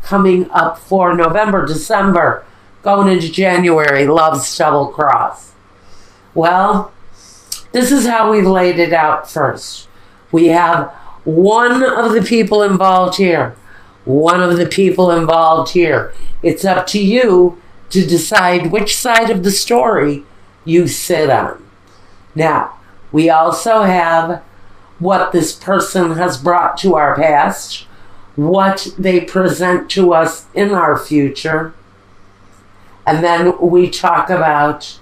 coming up for November, December, going into January, love's double cross. Well, this is how we laid it out first. We have one of the people involved here, one of the people involved here. It's up to you to decide which side of the story you sit on. Now, we also have what this person has brought to our past, what they present to us in our future, and then we talk about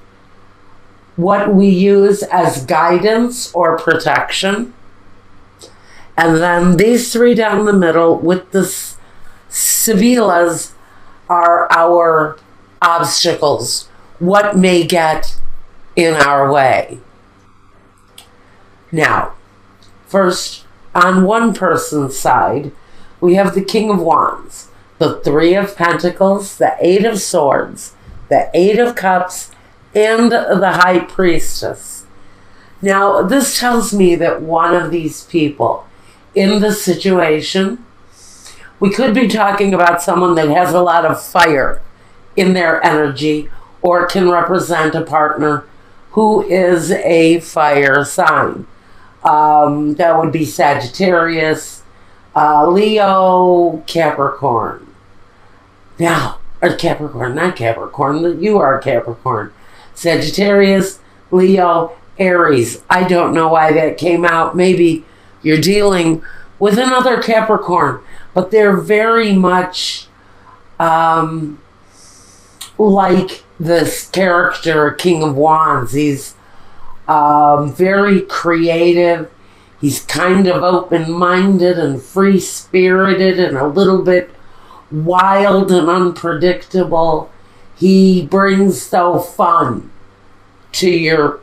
what we use as guidance or protection. And then these three down the middle with the Sevillas are our obstacles, what may get in our way. Now, first, on one person's side, we have the King of Wands, the Three of Pentacles, the Eight of Swords, the Eight of Cups, and the High Priestess. Now, this tells me that one of these people in the situation, we could be talking about someone that has a lot of fire in their energy, or can represent a partner who is a fire sign. That would be Sagittarius, Leo, Capricorn. Now, or Capricorn, not Capricorn, you are Capricorn. Sagittarius, Leo, Aries. I don't know why that came out. Maybe you're dealing with another Capricorn, but they're very much like this character, King of Wands. He's very creative. He's kind of open-minded and free-spirited and a little bit wild and unpredictable. He brings though fun to your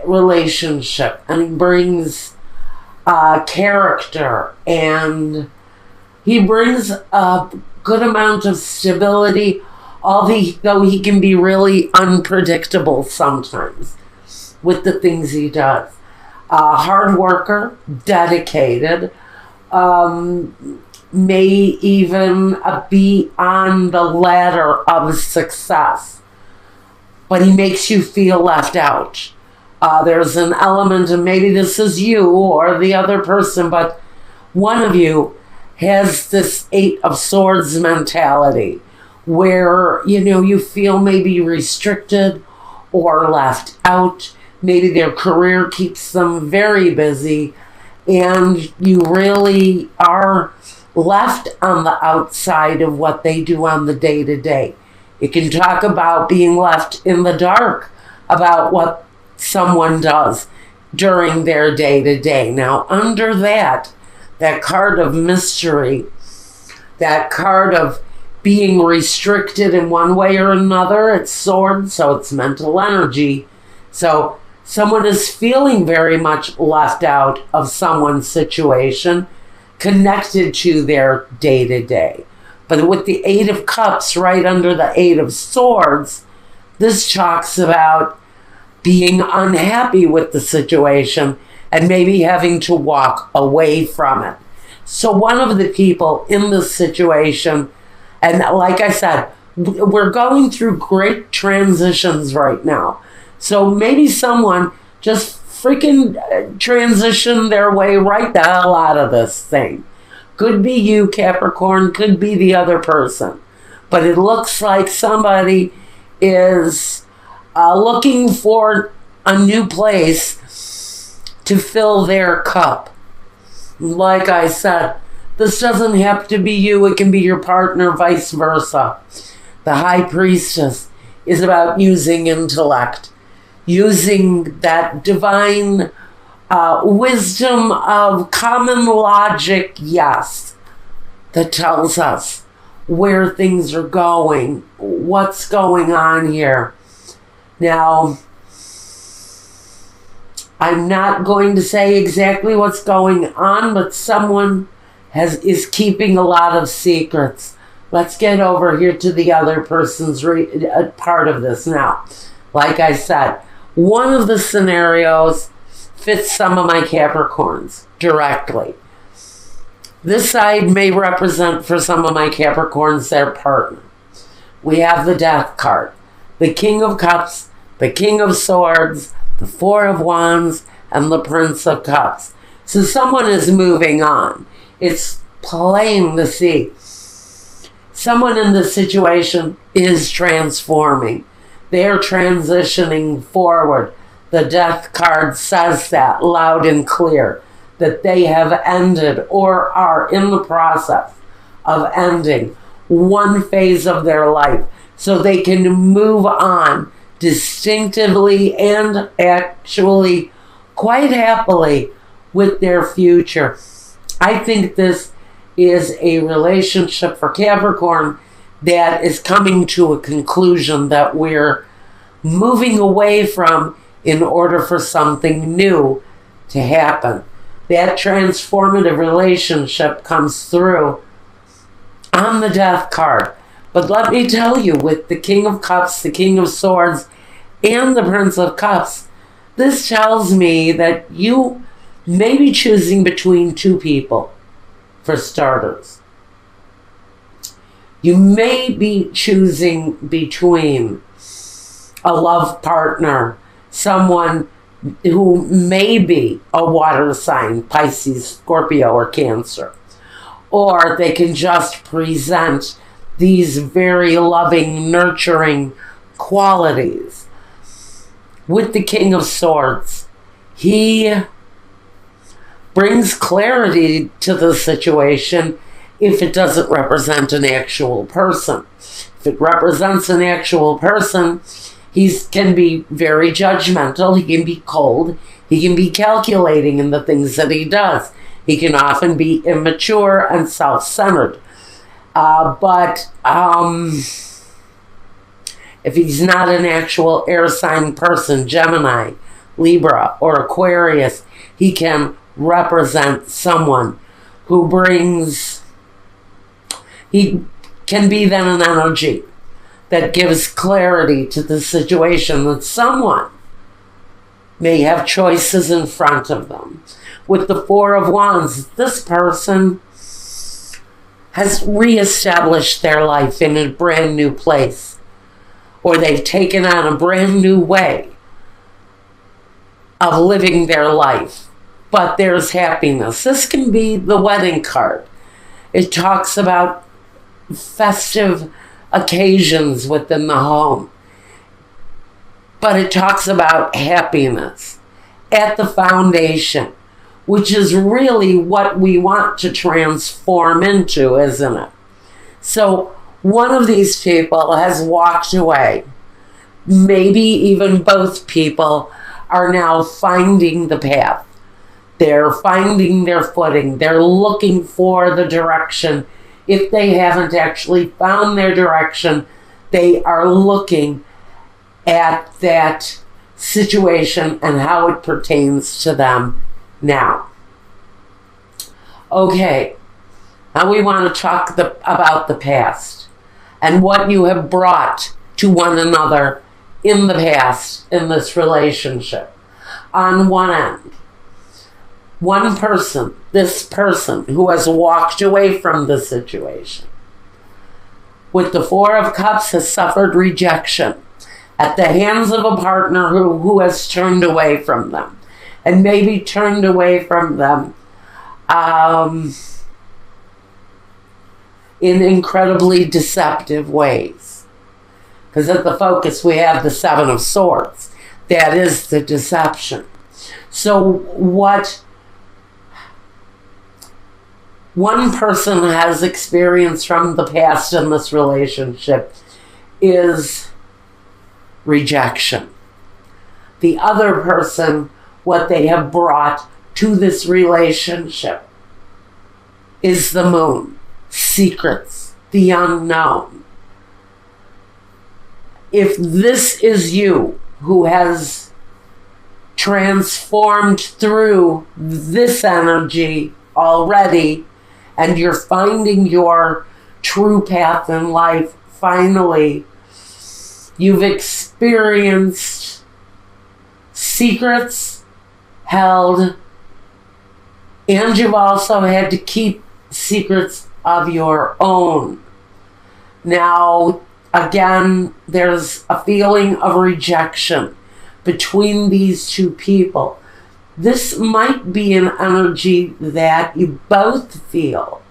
relationship, and he brings character, and he brings a good amount of stability, although he can be really unpredictable sometimes with the things he does. Hard worker, dedicated, may even be on the ladder of success, but he makes you feel left out. There's an element, and maybe this is you or the other person, but one of you has this Eight of Swords mentality where, you feel maybe restricted or left out. Maybe their career keeps them very busy, and you really are left on the outside of what they do on the day-to-day. You can talk about being left in the dark about what someone does during their day-to-day. Now, under that card of mystery, that card of being restricted in one way or another, it's swords, so it's mental energy. So someone is feeling very much left out of someone's situation, connected to their day-to-day. But with the Eight of Cups right under the Eight of Swords, this talks about being unhappy with the situation and maybe having to walk away from it. So one of the people in this situation, and like I said, we're going through great transitions right now. So maybe someone just freaking transitioned their way right the hell out of this thing. Could be you, Capricorn, could be the other person. But it looks like somebody is looking for a new place to fill their cup. Like I said, this doesn't have to be you, it can be your partner, vice versa. The High Priestess is about using intellect, using that divine wisdom of common logic, yes, that tells us where things are going, what's going on here. Now, I'm not going to say exactly what's going on, but someone is keeping a lot of secrets. Let's get over here to the other person's part of this now. Like I said, one of the scenarios fits some of my Capricorns directly. This side may represent for some of my Capricorns their partner. We have the Death card, the King of Cups, the King of Swords, the Four of Wands, and the Prince of Cups. So someone is moving on. It's plain to see. Someone in this situation is transforming. They're transitioning forward. The Death card says that loud and clear, that they have ended or are in the process of ending one phase of their life so they can move on distinctively and actually quite happily with their future. I think this is a relationship for Capricorn that is coming to a conclusion that we're moving away from in order for something new to happen. That transformative relationship comes through on the Death card. But let me tell you, with the King of Cups, the King of Swords, and the Prince of Cups, this tells me that you may be choosing between two people, for starters. You may be choosing between a love partner, someone who may be a water sign, Pisces, Scorpio, or Cancer. Or they can just present these very loving, nurturing qualities. With the King of Swords, he brings clarity to the situation if it doesn't represent an actual person. If it represents an actual person, he can be very judgmental, he can be cold, he can be calculating in the things that he does. He can often be immature and self-centered. But if he's not an actual air sign person, Gemini, Libra, or Aquarius, he can represent someone who brings, he can be then an energy that gives clarity to the situation, that someone may have choices in front of them. With the Four of Wands, this person has reestablished their life in a brand new place, or they've taken on a brand new way of living their life. But there's happiness. This can be the wedding card. It talks about festive occasions within the home. But it talks about happiness at the foundation, which is really what we want to transform into, isn't it? So one of these people has walked away. Maybe even both people are now finding the path. They're finding their footing. They're looking for the direction. If they haven't actually found their direction, they are looking at that situation and how it pertains to them now. Okay, now we want to talk about the past and what you have brought to one another in the past in this relationship. On one end, one person, this person who has walked away from the situation with the Four of Cups has suffered rejection at the hands of a partner who has turned away from them, and maybe turned away from them in incredibly deceptive ways. Because at the focus we have the Seven of Swords. That is the deception. So what one person has experienced from the past in this relationship is rejection. The other person, what they have brought to this relationship is the Moon, secrets, the unknown. If this is you who has transformed through this energy already, and you're finding your true path in life, finally, you've experienced secrets held, and you've also had to keep secrets of your own. Now, again, there's a feeling of rejection between these two people. This might be an energy that you both feel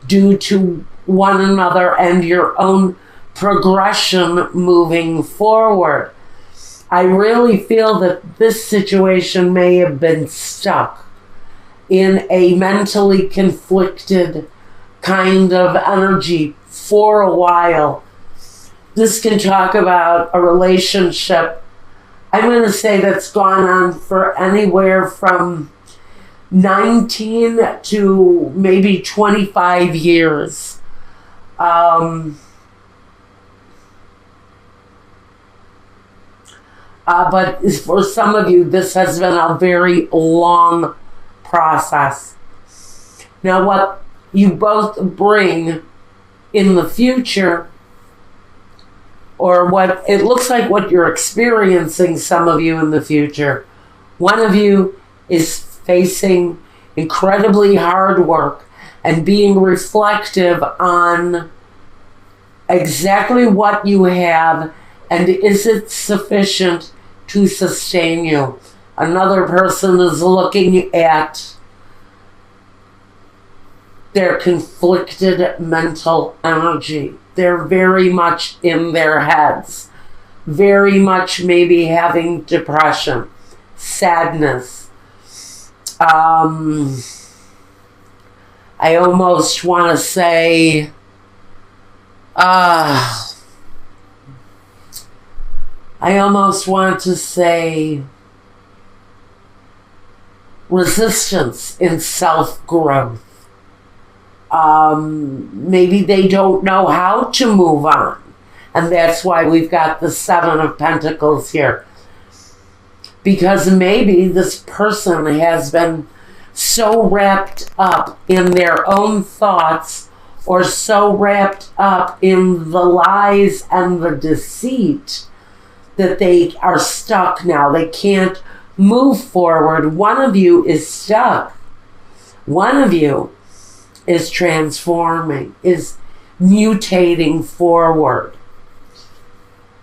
due to one another and your own progression moving forward. I really feel that this situation may have been stuck in a mentally conflicted kind of energy for a while. This can talk about a relationship, I'm going to say, that's gone on for anywhere from 19 to maybe 25 years. But for some of you, this has been a very long process. Now, what you both bring in the future, or what it looks like what you're experiencing, some of you in the future, one of you is facing incredibly hard work and being reflective on exactly what you have and is it sufficient to sustain you. Another person is looking at their conflicted mental energy. They're very much in their heads, very much maybe having depression, sadness. I almost want to say, resistance in self-growth. Maybe they don't know how to move on. And that's why we've got the Seven of Pentacles here. Because maybe this person has been so wrapped up in their own thoughts or so wrapped up in the lies and the deceit that they are stuck now. They can't move forward. One of you is stuck. One of you is transforming, is mutating forward.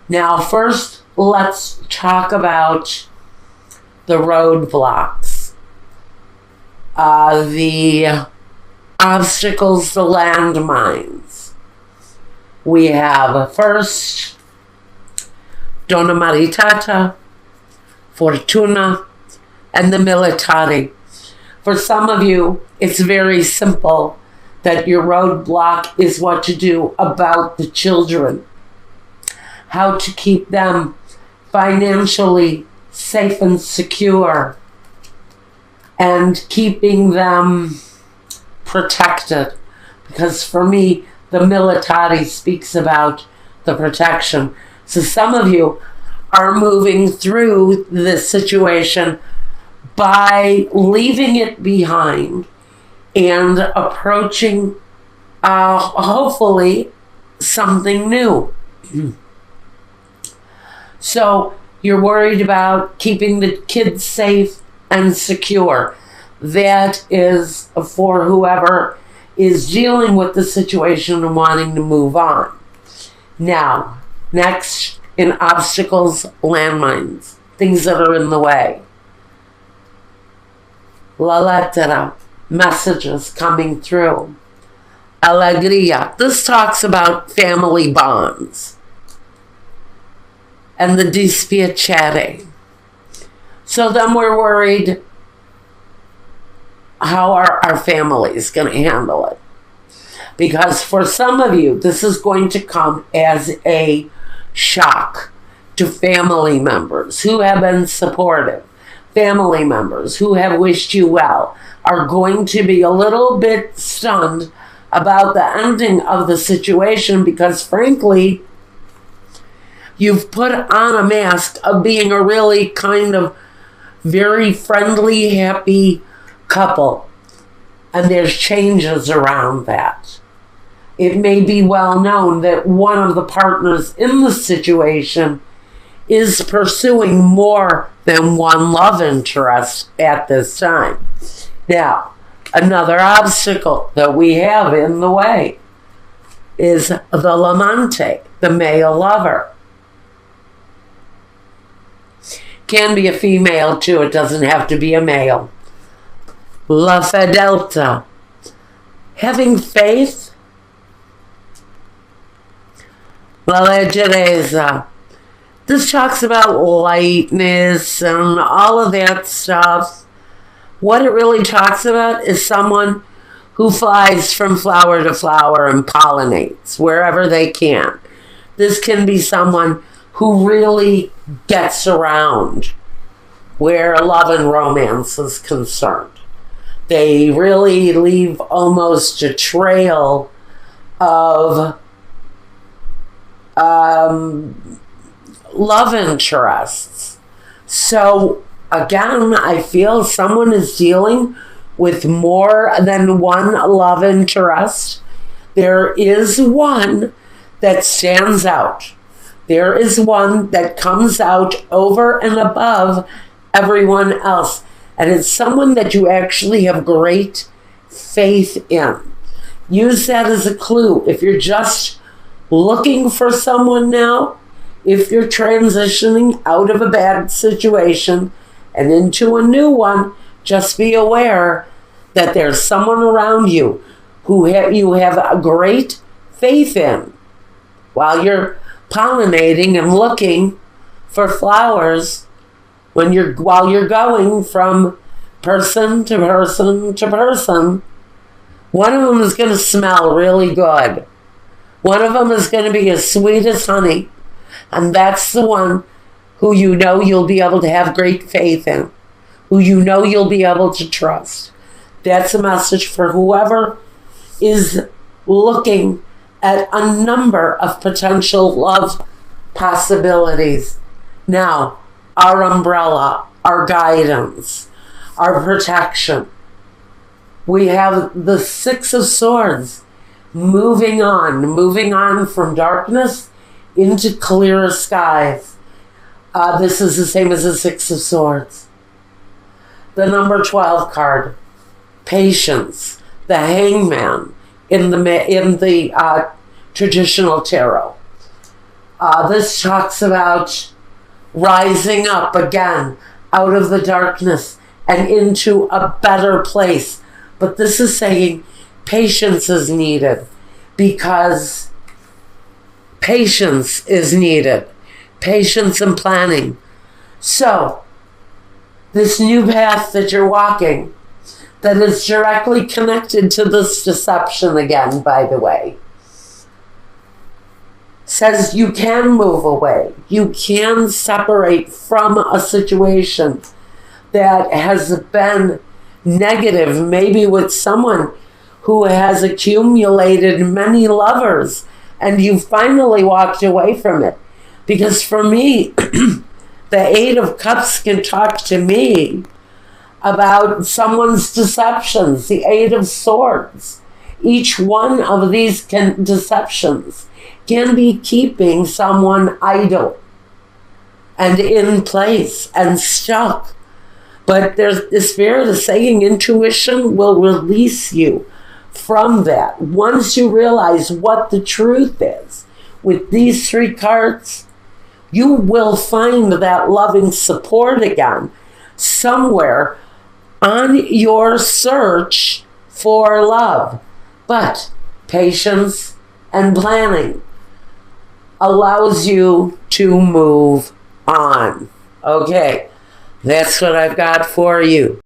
Now, first, let's talk about the roadblocks, the obstacles, the landmines. We have first, Donna Maritata, Fortuna, and the Militari. For some of you, it's very simple that your roadblock is what to do about the children, how to keep them financially safe and secure, and keeping them protected. Because for me, the Militari speaks about the protection. So some of you are moving through this situation by leaving it behind and approaching, hopefully, something new. So you're worried about keeping the kids safe and secure. That is for whoever is dealing with the situation and wanting to move on. Now, next, in obstacles, landmines, things that are in the way. La lettera, messages coming through. Alegria, this talks about family bonds. And the dispiacere. So then we're worried, how are our families going to handle it? Because for some of you, this is going to come as a shock to family members who have been supportive. Family members who have wished you well are going to be a little bit stunned about the ending of the situation because, frankly, you've put on a mask of being a really kind of very friendly, happy couple. And there's changes around that. It may be well known that one of the partners in the situation is pursuing more than one love interest at this time. Now, Another obstacle that we have in the way is the lamante, the male lover. Can be a female too, it doesn't have to be a male. La fedeltà, having faith. La leggerezza, this talks about lightness and all of that stuff. What it really talks about is someone who flies from flower to flower and pollinates wherever they can. This can be someone who really gets around where love and romance is concerned. They really leave almost a trail of love interests. So again, I feel someone is dealing with more than one love interest. There is one that stands out. There is one that comes out over and above everyone else. And it's someone that you actually have great faith in. Use that as a clue. If you're just looking for someone now, if you're transitioning out of a bad situation and into a new one, just be aware that there's someone around you who you have a great faith in while you're pollinating and looking for flowers while you're going from person to person to person. One of them is going to smell really good. One of them is going to be as sweet as honey. And that's the one who you know you'll be able to have great faith in, who you know you'll be able to trust. That's a message for whoever is looking at a number of potential love possibilities. Now, our umbrella, our guidance, our protection. We have the Six of Swords moving on from darkness into clearer skies. This is the same as the Six of Swords. The number 12 card, patience, the hangman in the traditional tarot. This talks about rising up again out of the darkness and into a better place. But this is saying patience is needed, because patience is needed. Patience and planning. So, this new path that you're walking, that is directly connected to this deception again, by the way, says you can move away. You can separate from a situation that has been negative, maybe with someone who has accumulated many lovers, and you finally walked away from it. Because for me, the Eight of Cups can talk to me about someone's deceptions. The Eight of Swords. Each one of these deceptions can be keeping someone idle and in place and stuck. But the Spirit is saying intuition will release you from that. Once you realize what the truth is, with these three cards, you will find that loving support again somewhere on your search for love. But patience and planning allows you to move on. Okay, that's what I've got for you.